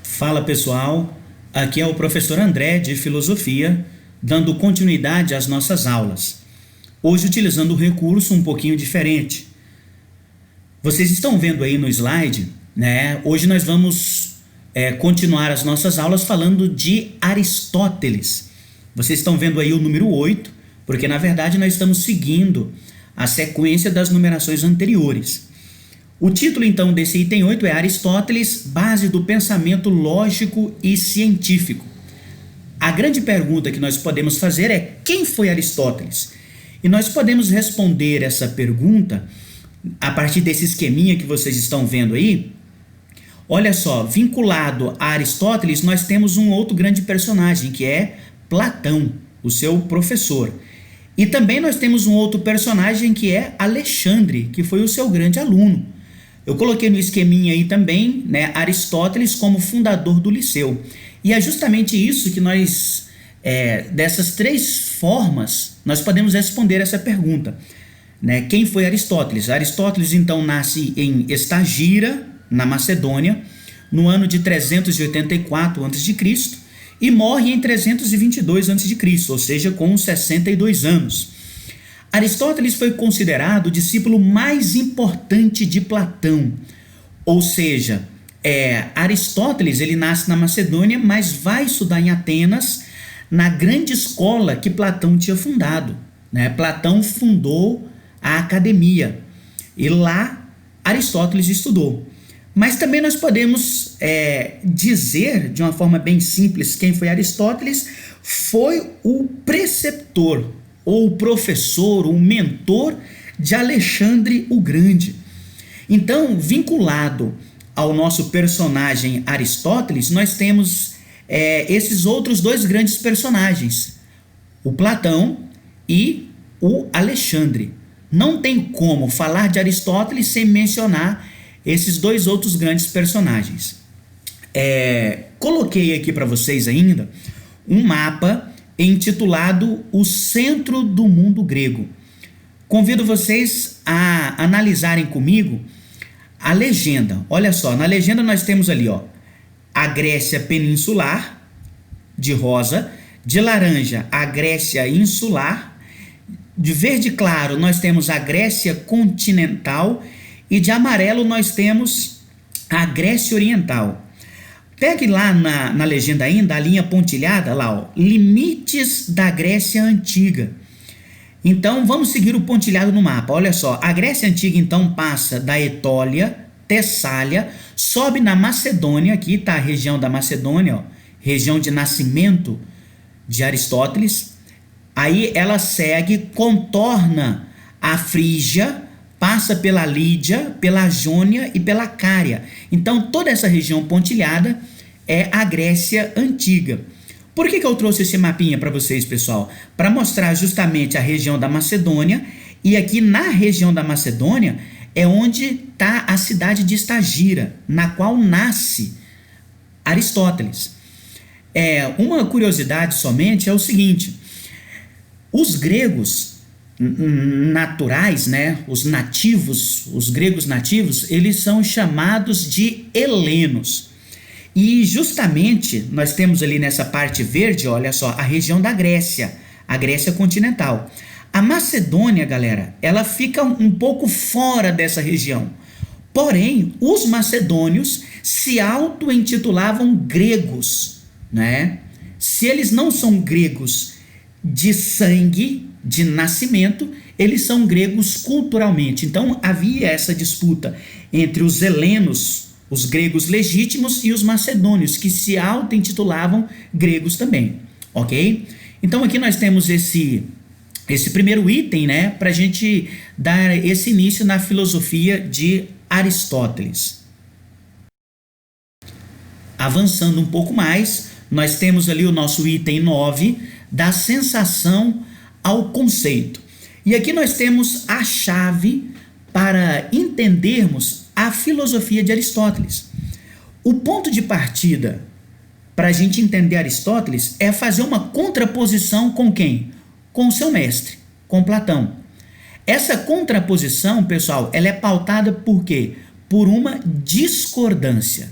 Fala pessoal, aqui é o professor André de Filosofia, dando continuidade às nossas aulas. Hoje utilizando um recurso um pouquinho diferente. Vocês estão vendo aí no slide, né? Hoje nós vamos continuar as nossas aulas falando de Aristóteles. Vocês estão vendo aí o número 8, porque na verdade nós estamos seguindo a sequência das numerações anteriores. O título, então, desse item 8 é Aristóteles, base do pensamento lógico e científico. A grande pergunta que nós podemos fazer é: quem foi Aristóteles? E nós podemos responder essa pergunta a partir desse esqueminha que vocês estão vendo aí. Olha só, vinculado a Aristóteles, nós temos um outro grande personagem, que é Platão, o seu professor. E também nós temos um outro personagem, que é Alexandre, que foi o seu grande aluno. Eu coloquei no esqueminha aí também, né, Aristóteles como fundador do Liceu. E é justamente isso que nós, dessas três formas, nós podemos responder essa pergunta. Né? Quem foi Aristóteles? Aristóteles, então, nasce em Estagira, na Macedônia, no ano de 384 a.C. e morre em 322 a.C., ou seja, com 62 anos. Aristóteles foi considerado o discípulo mais importante de Platão, ou seja, Aristóteles ele nasce na Macedônia, mas vai estudar em Atenas, na grande escola que Platão tinha fundado. Né? Platão fundou a academia e lá Aristóteles estudou. Mas também nós podemos dizer, de uma forma bem simples, quem foi Aristóteles. Foi o preceptor, ou o professor, o mentor de Alexandre o Grande. Então, vinculado ao nosso personagem Aristóteles, nós temos esses outros dois grandes personagens, o Platão e o Alexandre. Não tem como falar de Aristóteles sem mencionar esses dois outros grandes personagens. Coloquei aqui para vocês ainda um mapa intitulado O Centro do Mundo Grego. Convido vocês a analisarem comigo a legenda. Olha só, na legenda nós temos ali, a Grécia peninsular, de rosa, de laranja a Grécia insular, de verde claro nós temos a Grécia continental e de amarelo nós temos a Grécia oriental. Pegue lá na legenda ainda a linha pontilhada, lá, limites da Grécia Antiga. Então, vamos seguir o pontilhado no mapa. Olha só, a Grécia Antiga, então, passa da Etólia, Tessália, sobe na Macedônia, aqui está a região da Macedônia, região de nascimento de Aristóteles. Aí ela segue, contorna a Frígia, passa pela Lídia, pela Jônia e pela Cária. Então, toda essa região pontilhada é a Grécia Antiga. Por que eu trouxe esse mapinha para vocês, pessoal? Para mostrar justamente a região da Macedônia, e aqui na região da Macedônia é onde está a cidade de Estagira, na qual nasce Aristóteles. Uma curiosidade somente é o seguinte: os gregos naturais, né, os nativos, os gregos nativos, eles são chamados de helenos. E justamente nós temos ali nessa parte verde, olha só, a região da Grécia, a Grécia continental. A Macedônia, galera, ela fica um pouco fora dessa região. Porém, os macedônios se auto-intitulavam gregos, né? Se eles não são gregos de sangue, de nascimento, eles são gregos culturalmente. Então havia essa disputa entre os helenos, os gregos legítimos, e os macedônios, que se auto-intitulavam gregos também, ok? Então aqui nós temos esse primeiro item, né, para a gente dar esse início na filosofia de Aristóteles. Avançando um pouco mais, nós temos ali o nosso item 9, da sensação ao conceito. E aqui nós temos a chave para entendermos a filosofia de Aristóteles. O ponto de partida para a gente entender Aristóteles é fazer uma contraposição com quem? Com o seu mestre, com Platão. Essa contraposição, pessoal, ela é pautada por quê? Por uma discordância.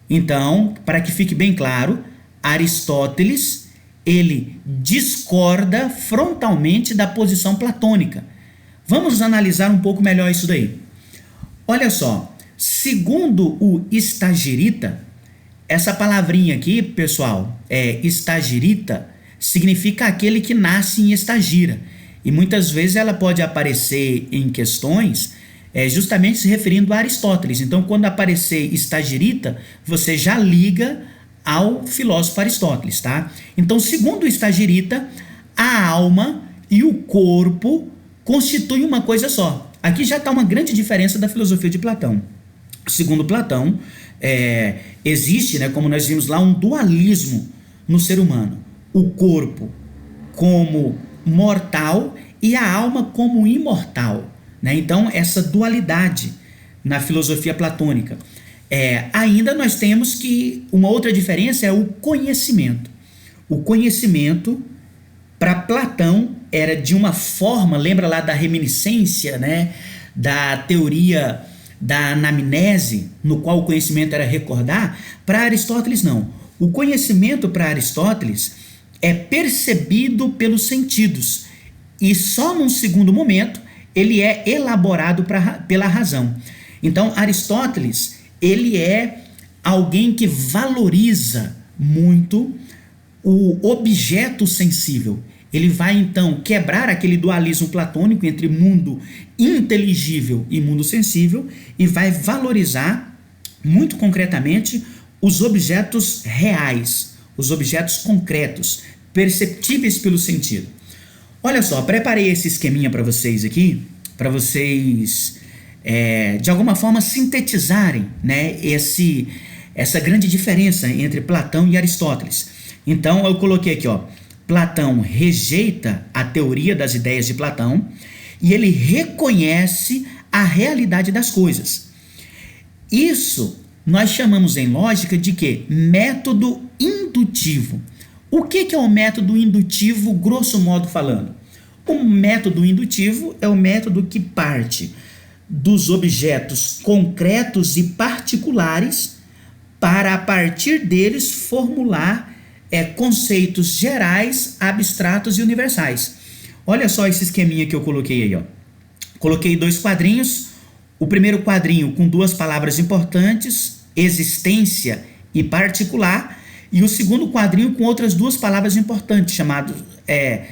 Então, para que fique bem claro, Aristóteles, ele discorda frontalmente da posição platônica. Vamos analisar um pouco melhor isso daí. Olha só, segundo o Estagirita, essa palavrinha aqui, pessoal, estagirita, significa aquele que nasce em estagira. E muitas vezes ela pode aparecer em questões justamente se referindo a Aristóteles. Então, quando aparecer estagirita, você já liga ao filósofo Aristóteles, tá? Então, segundo o Estagirita, a alma e o corpo constituem uma coisa só. Aqui já está uma grande diferença da filosofia de Platão. Segundo Platão, existe, né, como nós vimos lá, um dualismo no ser humano. O corpo como mortal e a alma como imortal, né? Então, essa dualidade na filosofia platônica. Ainda nós temos que uma outra diferença é o conhecimento. O conhecimento, para Platão, era de uma forma, lembra lá da reminiscência, né? Da teoria da anamnese, no qual o conhecimento era recordar. Para Aristóteles, não. O conhecimento para Aristóteles é percebido pelos sentidos e só num segundo momento ele é elaborado pela razão. Então, Aristóteles, ele é alguém que valoriza muito o objeto sensível. Ele vai, então, quebrar aquele dualismo platônico entre mundo inteligível e mundo sensível e vai valorizar, muito concretamente, os objetos reais, os objetos concretos, perceptíveis pelo sentido. Olha só, preparei esse esqueminha para vocês aqui, para vocês, de alguma forma, sintetizarem, né, essa grande diferença entre Platão e Aristóteles. Então, eu coloquei aqui, ó, Platão rejeita a teoria das ideias de Platão e ele reconhece a realidade das coisas. Isso nós chamamos em lógica de quê? Método indutivo. O que é o método indutivo, grosso modo falando? O método indutivo é o método que parte dos objetos concretos e particulares para, a partir deles, formular conceitos gerais, abstratos e universais. Olha só esse esqueminha que eu coloquei aí, ó. Coloquei 2 quadrinhos. O primeiro quadrinho com 2 palavras importantes, existência e particular, e o segundo quadrinho com outras 2 palavras importantes,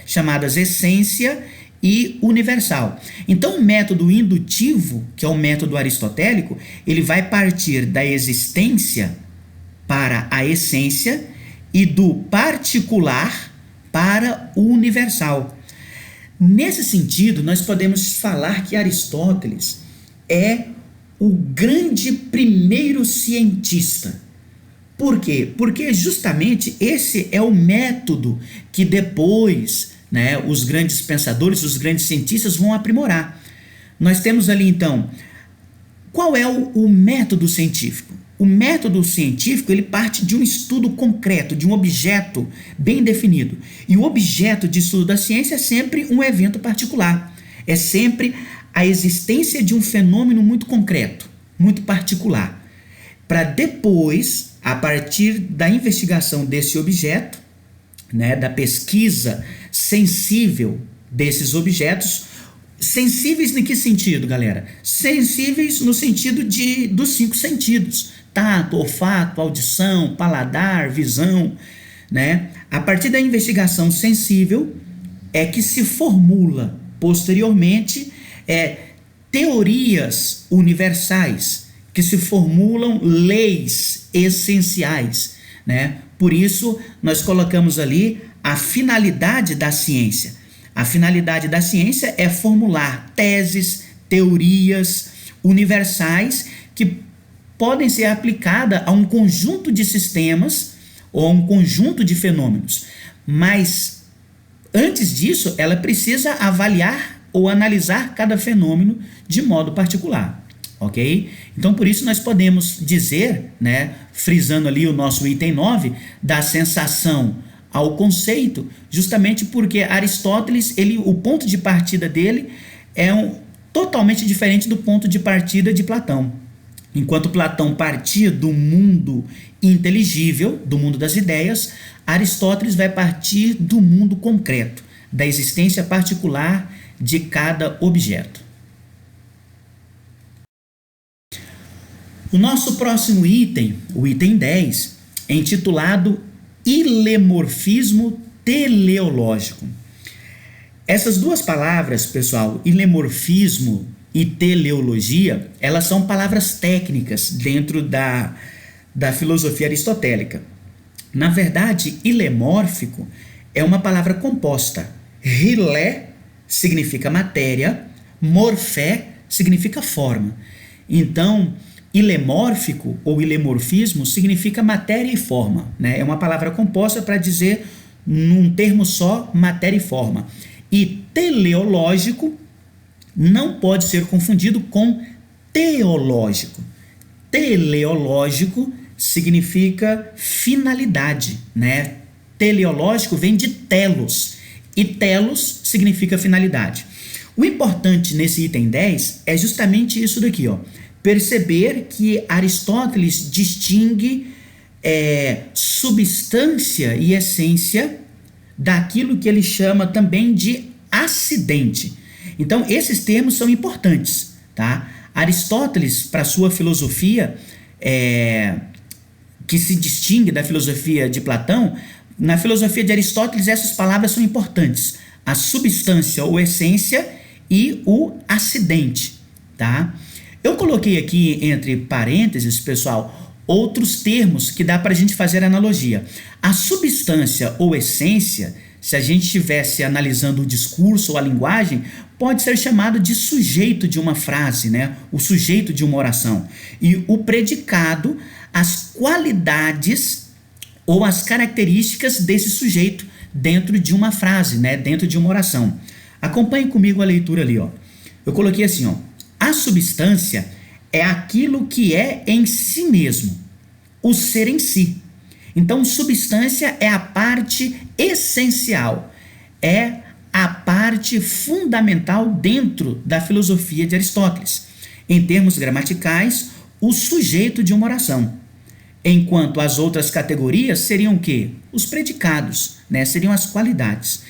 chamadas essência e universal. Então, o método indutivo, que é o método aristotélico, ele vai partir da existência para a essência e do particular para o universal. Nesse sentido, nós podemos falar que Aristóteles é o grande primeiro cientista. Por quê? Porque justamente esse é o método que depois, né, os grandes pensadores, os grandes cientistas vão aprimorar. Nós temos ali, então, qual é o método científico? O método científico, ele parte de um estudo concreto, de um objeto bem definido. E o objeto de estudo da ciência é sempre um evento particular. É sempre a existência de um fenômeno muito concreto, muito particular. Para depois, a partir da investigação desse objeto, né, da pesquisa sensível desses objetos, sensíveis em que sentido, galera? Sensíveis no sentido dos 5 sentidos. Tato, olfato, audição, paladar, visão, né? A partir da investigação sensível é que se formula posteriormente teorias universais, que se formulam leis essenciais, né? Por isso nós colocamos ali a finalidade da ciência. A finalidade da ciência é formular teses, teorias universais que podem ser aplicadas a um conjunto de sistemas ou a um conjunto de fenômenos. Mas, antes disso, ela precisa avaliar ou analisar cada fenômeno de modo particular, ok? Então, por isso, nós podemos dizer, né, frisando ali o nosso item 9, da sensação ao conceito, justamente porque Aristóteles, o ponto de partida dele é totalmente diferente do ponto de partida de Platão. Enquanto Platão partia do mundo inteligível, do mundo das ideias, Aristóteles vai partir do mundo concreto, da existência particular de cada objeto. O nosso próximo item, o item 10, é intitulado Ilemorfismo teleológico. Essas duas palavras, pessoal, ilemorfismo e teleologia, elas são palavras técnicas dentro da filosofia aristotélica. Na verdade, ilemórfico é uma palavra composta. Rilé significa matéria, morfé significa forma. Então, ilemórfico ou ilemorfismo significa matéria e forma, né? É uma palavra composta para dizer, num termo só, matéria e forma. E teleológico não pode ser confundido com teológico. Teleológico significa finalidade, né? Teleológico vem de telos, e telos significa finalidade. O importante nesse item 10 é justamente isso daqui, ó. Perceber que Aristóteles distingue substância e essência daquilo que ele chama também de acidente. Então, esses termos são importantes, tá? Aristóteles, para sua filosofia, que se distingue da filosofia de Platão, na filosofia de Aristóteles, essas palavras são importantes. A substância ou essência e o acidente, tá? Eu coloquei aqui entre parênteses, pessoal, outros termos que dá para a gente fazer analogia. A substância ou essência, se a gente estivesse analisando o discurso ou a linguagem, pode ser chamado de sujeito de uma frase, né? O sujeito de uma oração. E o predicado, as qualidades ou as características desse sujeito dentro de uma frase, né? Dentro de uma oração. Acompanhe comigo a leitura ali, ó. Eu coloquei assim, ó. A substância é aquilo que é em si mesmo, o ser em si. Então, substância é a parte essencial, é a parte fundamental dentro da filosofia de Aristóteles. Em termos gramaticais, o sujeito de uma oração. Enquanto as outras categorias seriam o quê? Os predicados, né? Seriam as qualidades.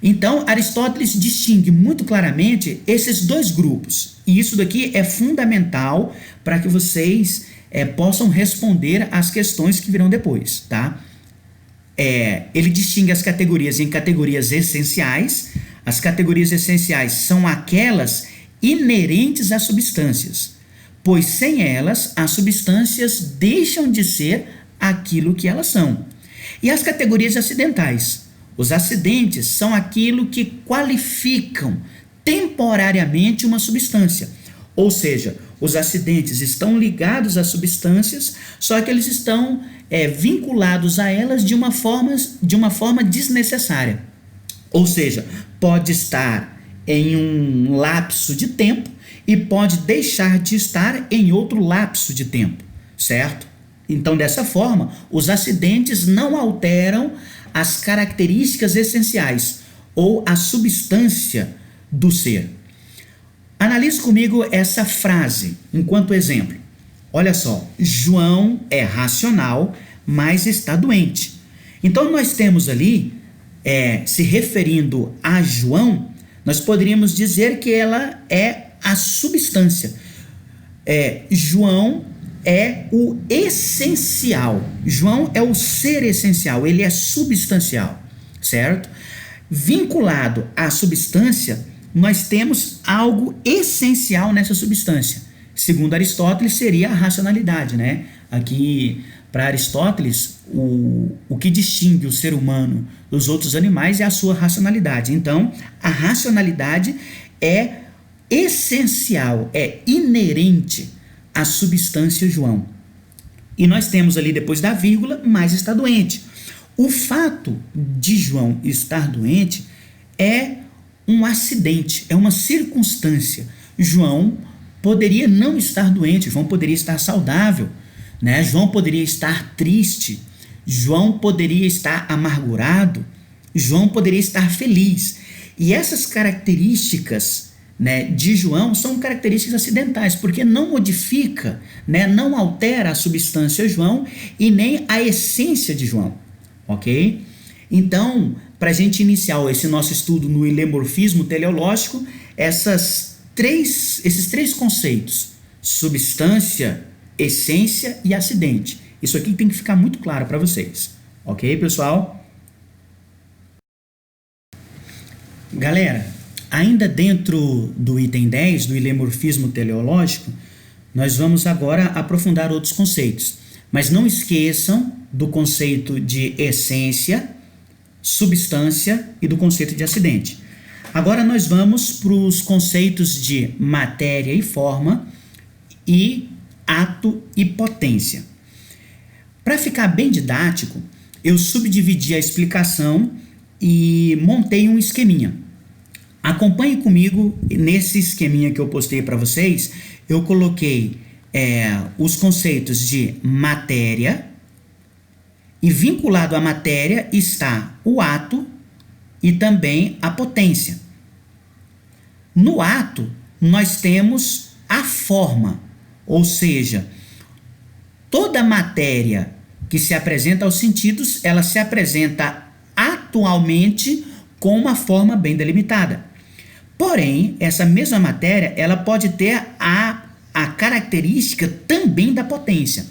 Então, Aristóteles distingue muito claramente esses dois grupos. E isso daqui é fundamental para que vocês possam responder às questões que virão depois, tá? Ele distingue as categorias em categorias essenciais. As categorias essenciais são aquelas inerentes às substâncias, pois sem elas, as substâncias deixam de ser aquilo que elas são. E as categorias acidentais. Os acidentes são aquilo que qualificam temporariamente uma substância. Ou seja, os acidentes estão ligados às substâncias, só que eles estão vinculados a elas de uma forma desnecessária. Ou seja, pode estar em um lapso de tempo e pode deixar de estar em outro lapso de tempo, certo? Então, dessa forma, os acidentes não alteram as características essenciais ou a substância do ser. Analise comigo essa frase enquanto exemplo. Olha só, João é racional, mas está doente. Então nós temos ali, se referindo a João, nós poderíamos dizer que ela é a substância. João é o essencial. João é o ser essencial, ele é substancial, certo? Vinculado à substância, nós temos algo essencial nessa substância. Segundo Aristóteles, seria a racionalidade, né? Aqui, para Aristóteles, o que distingue o ser humano dos outros animais é a sua racionalidade. Então, a racionalidade é essencial, é inerente à substância João. E nós temos ali, depois da vírgula, mas está doente. O fato de João estar doente é um acidente, é uma circunstância. João poderia não estar doente, João poderia estar saudável, né? João poderia estar triste, João poderia estar amargurado, João poderia estar feliz. E essas características né, de João são características acidentais, porque não modifica, né, não altera a substância João e nem a essência de João, ok? Então, para a gente iniciar esse nosso estudo no hilemorfismo teleológico, esses três conceitos, substância, essência e acidente. Isso aqui tem que ficar muito claro para vocês, ok, pessoal? Galera, ainda dentro do item 10 do hilemorfismo teleológico, nós vamos agora aprofundar outros conceitos. Mas não esqueçam do conceito de essência, substância e do conceito de acidente. Agora nós vamos para os conceitos de matéria e forma e ato e potência. Para ficar bem didático, eu subdividi a explicação e montei um esqueminha. Acompanhe comigo nesse esqueminha que eu postei para vocês. Eu coloquei os conceitos de matéria e vinculado à matéria está o ato e também a potência. No ato, nós temos a forma, ou seja, toda matéria que se apresenta aos sentidos, ela se apresenta atualmente com uma forma bem delimitada. Porém, essa mesma matéria, ela pode ter a característica também da potência.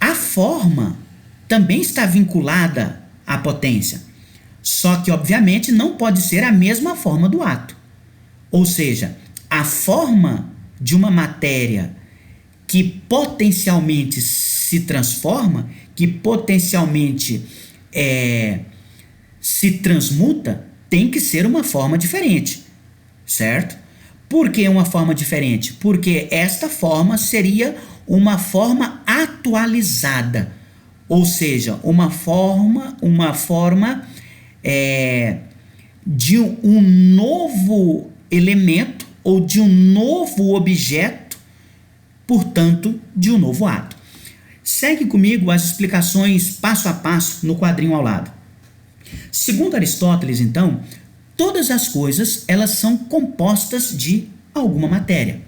A forma também está vinculada à potência, só que, obviamente, não pode ser a mesma forma do ato. Ou seja, a forma de uma matéria que potencialmente se transforma, que potencialmente se transmuta, tem que ser uma forma diferente, certo? Por que uma forma diferente? Porque esta forma seria uma forma atualizada, ou seja, uma forma de um novo elemento ou de um novo objeto, portanto, de um novo ato. Segue comigo as explicações passo a passo no quadrinho ao lado. Segundo Aristóteles, então, todas as coisas elas são compostas de alguma matéria.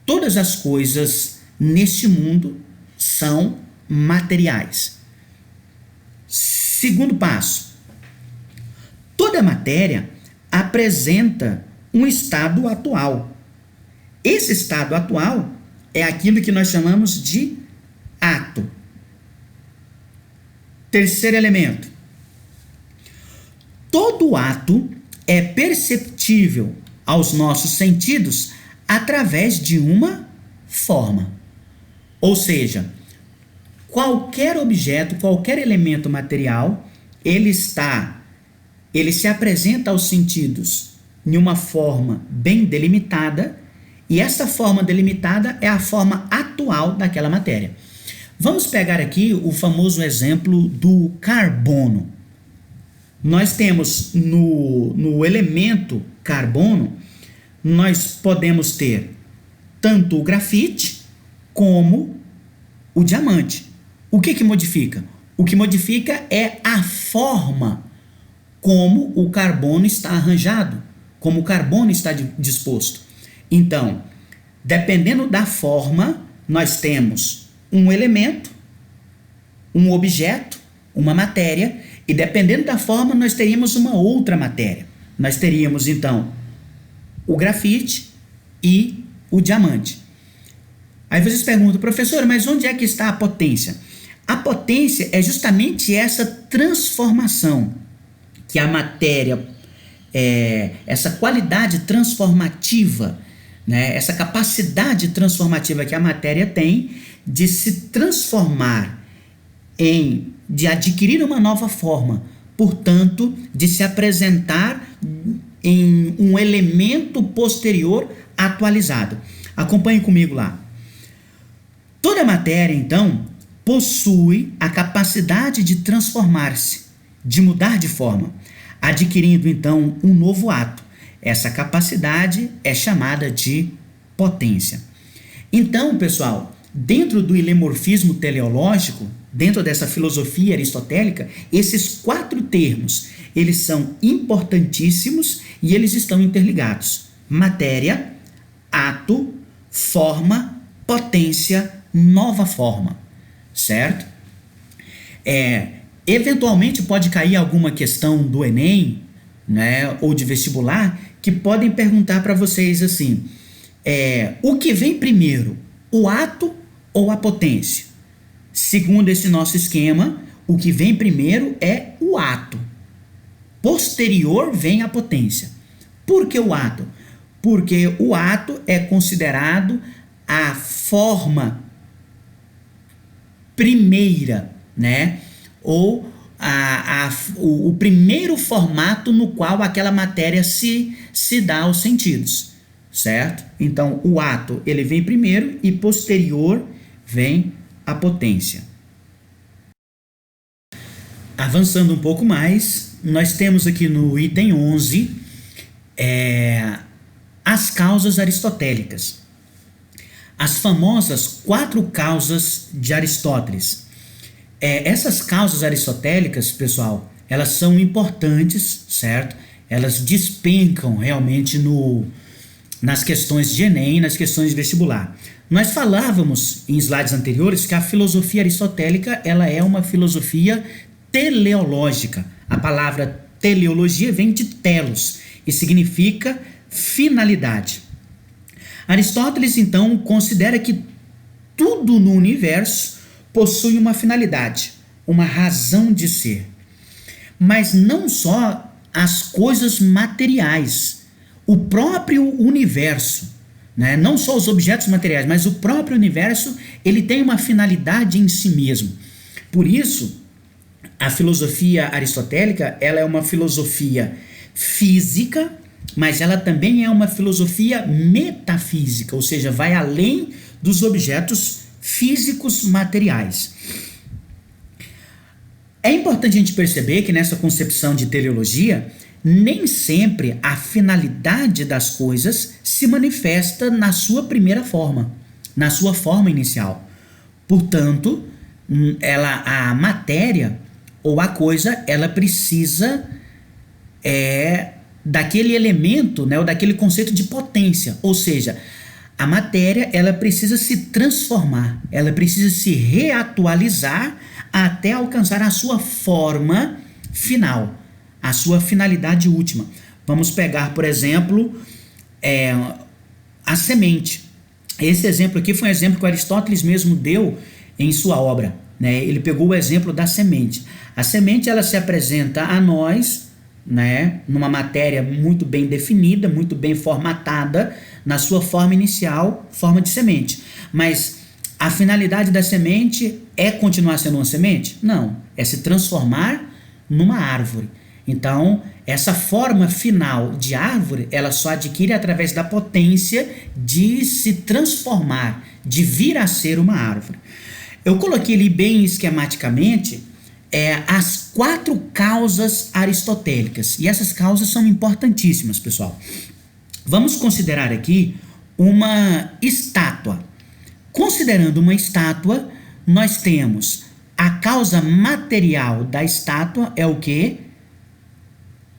Todas as coisas neste mundo são materiais. Segundo passo, toda matéria apresenta um estado atual. Esse estado atual é aquilo que nós chamamos de ato. Terceiro elemento, todo ato é perceptível aos nossos sentidos através de uma forma. Ou seja, qualquer objeto, qualquer elemento material, ele se apresenta aos sentidos em uma forma bem delimitada, e essa forma delimitada é a forma atual daquela matéria. Vamos pegar aqui o famoso exemplo do carbono. Nós temos no elemento carbono, nós podemos ter tanto o grafite como o diamante. O que modifica? O que modifica é a forma como o carbono está arranjado, como o carbono está disposto. Então, dependendo da forma, nós temos um elemento, um objeto, uma matéria, e dependendo da forma, nós teríamos uma outra matéria. Nós teríamos, então, o grafite e o diamante. Aí vocês perguntam, professor, mas onde é que está a potência? A potência é justamente essa transformação que a matéria, essa qualidade transformativa, né, essa capacidade transformativa que a matéria tem de se transformar de adquirir uma nova forma, portanto, de se apresentar em um elemento posterior atualizado. Acompanhe comigo lá. Toda matéria, então, possui a capacidade de transformar-se, de mudar de forma, adquirindo, então, um novo ato. Essa capacidade é chamada de potência. Então, pessoal, dentro do hilemorfismo teleológico, dentro dessa filosofia aristotélica, esses 4 termos, eles são importantíssimos e eles estão interligados. Matéria, ato, forma, potência, nova forma, certo? Eventualmente pode cair alguma questão do Enem, né, ou de vestibular, que podem perguntar para vocês assim, o que vem primeiro, o ato ou a potência? Segundo esse nosso esquema, o que vem primeiro é o ato. Posterior vem a potência. Por que o ato? Porque o ato é considerado a forma primeira, né? Ou o primeiro formato no qual aquela matéria se dá aos sentidos, certo? Então, o ato ele vem primeiro e posterior vem a potência. Avançando um pouco mais, nós temos aqui no item 11 as causas aristotélicas. As famosas 4 causas de Aristóteles. Essas causas aristotélicas, pessoal, elas são importantes, certo? Elas despencam realmente nas questões de Enem, nas questões de vestibular. Nós falávamos em slides anteriores que a filosofia aristotélica ela é uma filosofia teleológica. A palavra teleologia vem de telos e significa finalidade. Aristóteles, então, considera que tudo no universo possui uma finalidade, uma razão de ser. Mas não só as coisas materiais, o próprio universo, né? Não só os objetos materiais, mas o próprio universo, ele tem uma finalidade em si mesmo. Por isso, a filosofia aristotélica, ela é uma filosofia física, mas ela também é uma filosofia metafísica, ou seja, vai além dos objetos físicos materiais. É importante a gente perceber que nessa concepção de teleologia, nem sempre a finalidade das coisas se manifesta na sua primeira forma, na sua forma inicial. Portanto, a matéria ou a coisa, ela precisa daquele elemento, né, ou daquele conceito de potência, ou seja, a matéria ela precisa se transformar, ela precisa se reatualizar até alcançar a sua forma final, a sua finalidade última. Vamos pegar, por exemplo, a semente. Esse exemplo aqui foi um exemplo que Aristóteles mesmo deu em sua obra, né? Ele pegou o exemplo da semente. A semente ela se apresenta a nós, né, numa matéria muito bem definida, muito bem formatada, na sua forma inicial, forma de semente. Mas a finalidade da semente é continuar sendo uma semente? Não, é se transformar numa árvore. Então, essa forma final de árvore, ela só adquire através da potência de se transformar, de vir a ser uma árvore. Eu coloquei ali bem esquematicamente as 4 causas aristotélicas. E essas causas são importantíssimas, pessoal. Vamos considerar aqui uma estátua. Considerando uma estátua, nós temos a causa material da estátua é o quê?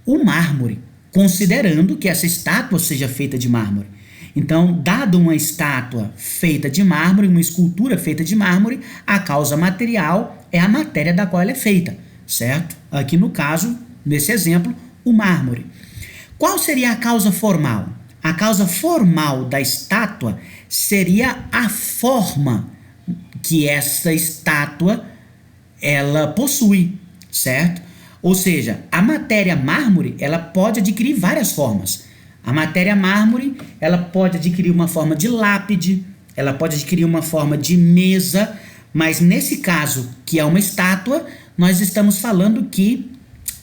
O mármore, considerando que essa estátua seja feita de mármore. Então, dado uma estátua feita de mármore, uma escultura feita de mármore, a causa material é a matéria da qual ela é feita, certo? Aqui no caso, nesse exemplo, o mármore. Qual seria a causa formal? A causa formal da estátua seria a forma que essa estátua ela possui, certo? Ou seja, a matéria mármore ela pode adquirir várias formas. A matéria mármore ela pode adquirir uma forma de lápide, ela pode adquirir uma forma de mesa, mas nesse caso, que é uma estátua, nós estamos falando que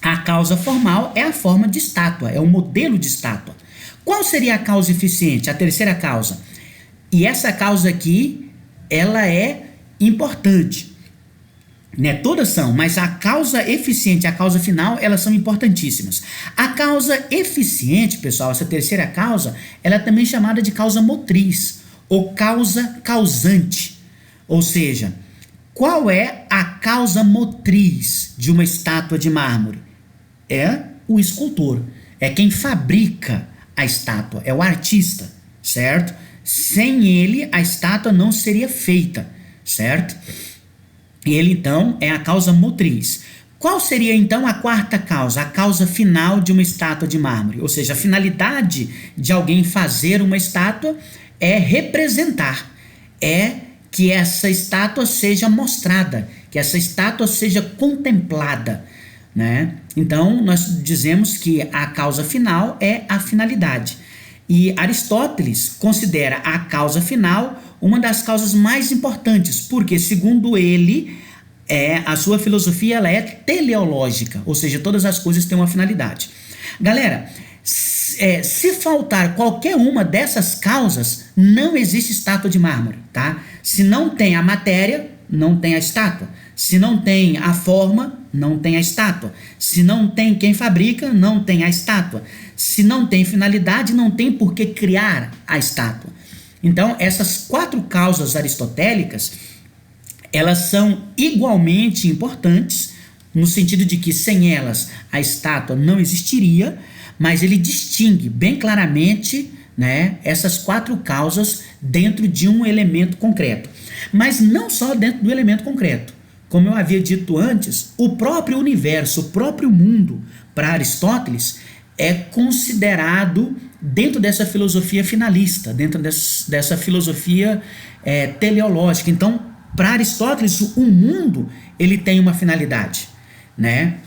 a causa formal é a forma de estátua, é o modelo de estátua. Qual seria a causa eficiente? A terceira causa. E essa causa aqui, ela é importante. Né? Todas são, mas a causa eficiente e a causa final, elas são importantíssimas. A causa eficiente, pessoal, essa terceira causa, ela é também chamada de causa motriz ou causa causante. Ou seja, Qual é a causa motriz de uma estátua de mármore? É o escultor, é quem fabrica a estátua, é o artista, certo? Sem ele, a estátua não seria feita, certo? Ele, então, é a causa motriz. Qual seria, então, a quarta causa? A causa final de uma estátua de mármore. Ou seja, a finalidade de alguém fazer uma estátua é representar, é que essa estátua seja mostrada, que essa estátua seja contemplada, né? Então, nós dizemos que a causa final é a finalidade. E Aristóteles considera a causa final uma das causas mais importantes, porque, segundo ele, a sua filosofia ela é teleológica, ou seja, todas as coisas têm uma finalidade. Galera, se faltar qualquer uma dessas causas, não existe estátua de mármore, tá? Se não tem a matéria, não tem a estátua. Se não tem a forma, não tem a estátua. Se não tem quem fabrica, não tem a estátua. Se não tem finalidade, não tem por que criar a estátua. Então, essas 4 causas aristotélicas, elas são igualmente importantes, no sentido de que sem elas a estátua não existiria, mas ele distingue bem claramente, né, essas 4 causas dentro de um elemento concreto. Mas não só dentro do elemento concreto. Como eu havia dito antes, o próprio universo, o próprio mundo, para Aristóteles, é considerado dentro dessa filosofia finalista, dentro dessa filosofia teleológica. Então, para Aristóteles, o mundo ele tem uma finalidade, né?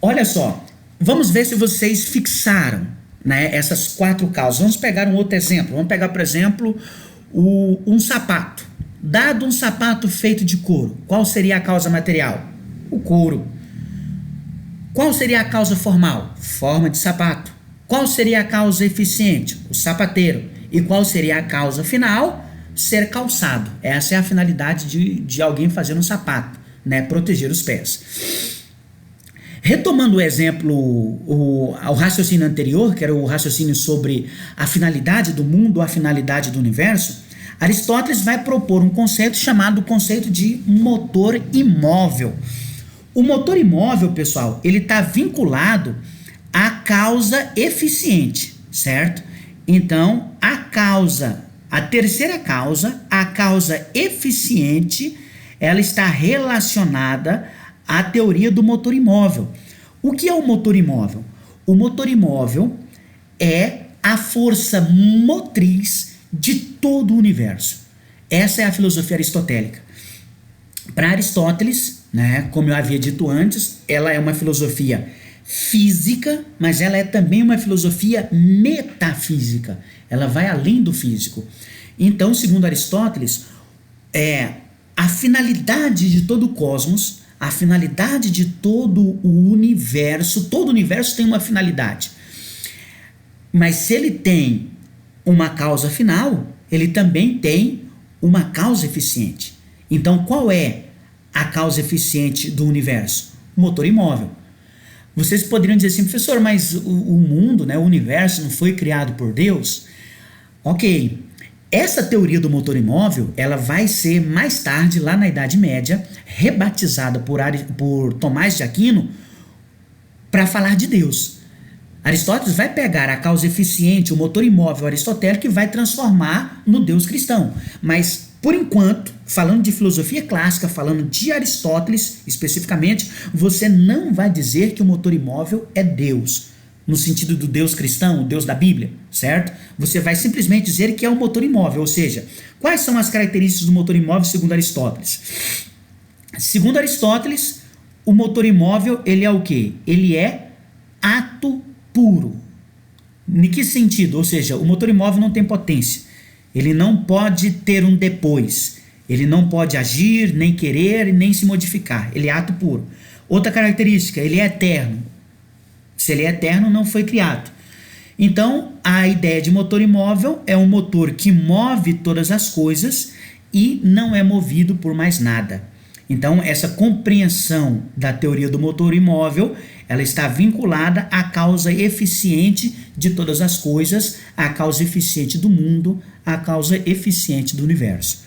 Olha só, vamos ver se vocês fixaram, né, essas 4 causas. Vamos pegar um outro exemplo. Vamos pegar, por exemplo, um sapato. Dado um sapato feito de couro, qual seria a causa material? O couro. Qual seria a causa formal? Forma de sapato. Qual seria a causa eficiente? O sapateiro. E qual seria a causa final? Ser calçado. Essa é a finalidade de alguém fazer um sapato, né? Proteger os pés. Retomando o exemplo, o raciocínio anterior, que era o raciocínio sobre a finalidade do mundo, a finalidade do universo, Aristóteles vai propor um conceito chamado conceito de motor imóvel. O motor imóvel, pessoal, ele está vinculado à causa eficiente, certo? Então, a terceira causa, a causa eficiente, ela está relacionada à teoria do motor imóvel. O que é o motor imóvel? O motor imóvel é a força motriz de todo o universo. Essa é a filosofia aristotélica. Para Aristóteles, né, como eu havia dito antes, ela é uma filosofia física, mas ela é também uma filosofia metafísica. Ela vai além do físico. Então, segundo Aristóteles, a finalidade de todo o cosmos, a finalidade de todo o todo universo tem uma finalidade. Mas se ele tem uma causa final, ele também tem uma causa eficiente. Então, qual é a causa eficiente do universo? O motor imóvel. Vocês poderiam dizer assim, professor, mas o mundo, né, o universo não foi criado por Deus? Ok. Essa teoria do motor imóvel, ela vai ser mais tarde, lá na Idade Média, rebatizada por Tomás de Aquino para falar de Deus. Aristóteles vai pegar a causa eficiente, o motor imóvel aristotélico e vai transformar no Deus cristão. Mas, por enquanto, falando de filosofia clássica, falando de Aristóteles especificamente, você não vai dizer que o motor imóvel é Deus, no sentido do Deus cristão, o Deus da Bíblia, certo? Você vai simplesmente dizer que é um motor imóvel, ou seja, quais são as características do motor imóvel segundo Aristóteles? Segundo Aristóteles, o motor imóvel, ele é o quê? Ele é ato puro. Em que sentido? Ou seja, o motor imóvel não tem potência. Ele não pode ter um depois. Ele não pode agir, nem querer, nem se modificar. Ele é ato puro. Outra característica, ele é eterno. Se ele é eterno, não foi criado. Então, a ideia de motor imóvel é um motor que move todas as coisas e não é movido por mais nada. Então, essa compreensão da teoria do motor imóvel, ela está vinculada à causa eficiente de todas as coisas, à causa eficiente do mundo, à causa eficiente do universo.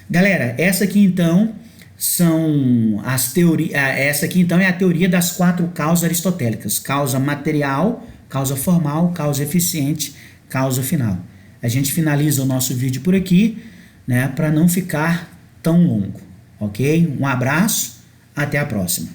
Galera, essa aqui então são as teorias. Essa aqui então é a teoria das 4 causas aristotélicas: causa material, causa formal, causa eficiente, causa final. A gente finaliza o nosso vídeo por aqui, né, para não ficar tão longo, ok? Um abraço, até a próxima.